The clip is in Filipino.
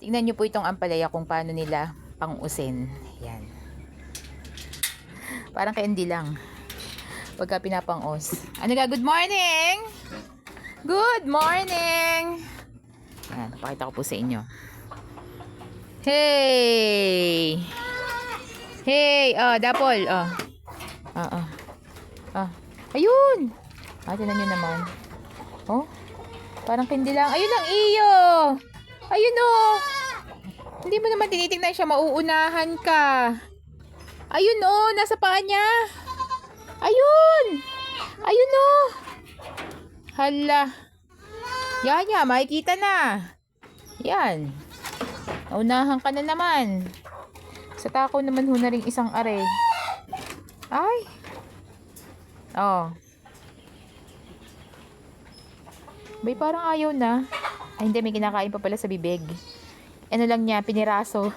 Tingnan nyo po itong ampalaya kung paano nila pang-usin. Yan. Parang candy lang. Pagka pinapang-us. Ano ga? Good morning! Good morning! Yan, pakita ko po sa inyo. Hey! Hey! Oh, dapol. Oh. Ayun! Tignan nyo naman. Oh, parang candy lang. Ayun ang iyo! Ayun oh! Hindi mo naman tinitingnan siya, mauunahan ka. Ayun oh, nasa paa niya. Ayun! Ayun oh! Hala. Yan yan, makikita na. Yan. Naunahan ka na naman. Sa tako naman ho na rin isang are. Ay. Oh. Bay, parang ayaw na. Ay, hindi. May kinakain pa pala sa bibig. Ano lang niya, piniraso.